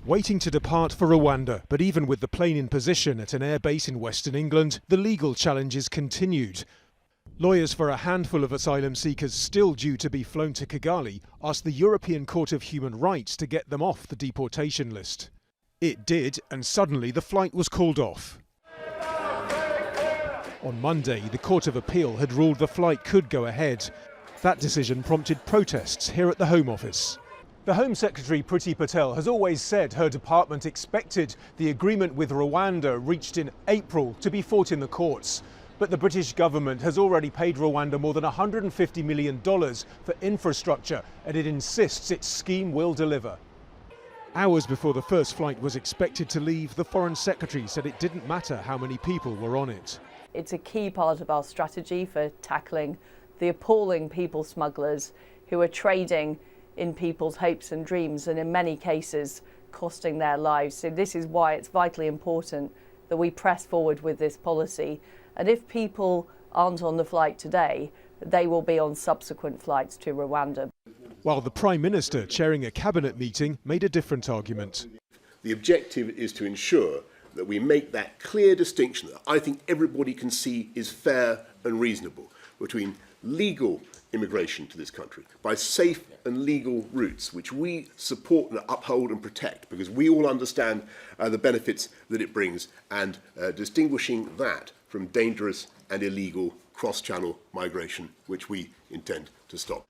Waiting to depart for Rwanda, but even with the plane in position at an airbase in Western England, the legal challenges continued. Lawyers for a handful of asylum seekers still due to be flown to Kigali asked the European Court of Human Rights to get them off the deportation list. It did, and suddenly the flight was called off. On Monday, the Court of Appeal had ruled the flight could go ahead. That decision prompted protests here at the Home Office. The Home Secretary Priti Patel has always said her department expected the agreement with Rwanda reached in April to be fought in the courts. But the British government has already paid Rwanda more than $150 million for infrastructure, and it insists its scheme will deliver. Hours before the first flight was expected to leave, the Foreign Secretary said it didn't matter how many people were on it. It's a key part of our strategy for tackling the appalling people smugglers who are trading in people's hopes and dreams, and in many cases costing their lives. So this is why it's vitally important that we press forward with this policy. And if people aren't on the flight today, they will be on subsequent flights to Rwanda. While the Prime Minister, chairing a cabinet meeting, made a different argument. The objective is to ensure that we make that clear distinction that I think everybody can see is fair and reasonable between legal immigration to this country by safe and legal routes, which we support and uphold and protect, because we all understand the benefits that it brings, and distinguishing that from dangerous and illegal cross-channel migration, which we intend to stop.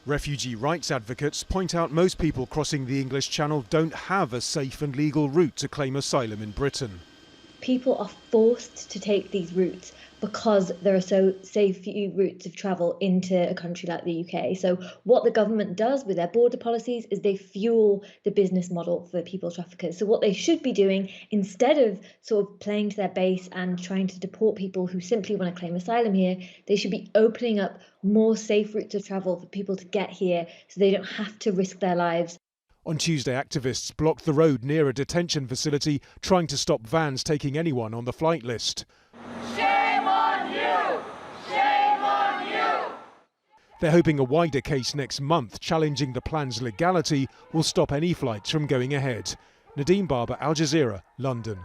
Refugee rights advocates point out most people crossing the English Channel don't have a safe and legal route to claim asylum in Britain. People are forced to take these routes because there are so few routes of travel into a country like the UK. So what the government does with their border policies is they fuel the business model for people traffickers. So what they should be doing, instead of sort of playing to their base and trying to deport people who simply want to claim asylum here, they should be opening up more safe routes of travel for people to get here so they don't have to risk their lives. On Tuesday, activists blocked the road near a detention facility, trying to stop vans taking anyone on the flight list. Shame on you! Shame on you! They're hoping a wider case next month challenging the plan's legality will stop any flights from going ahead. Nadeem Barber, Al Jazeera, London.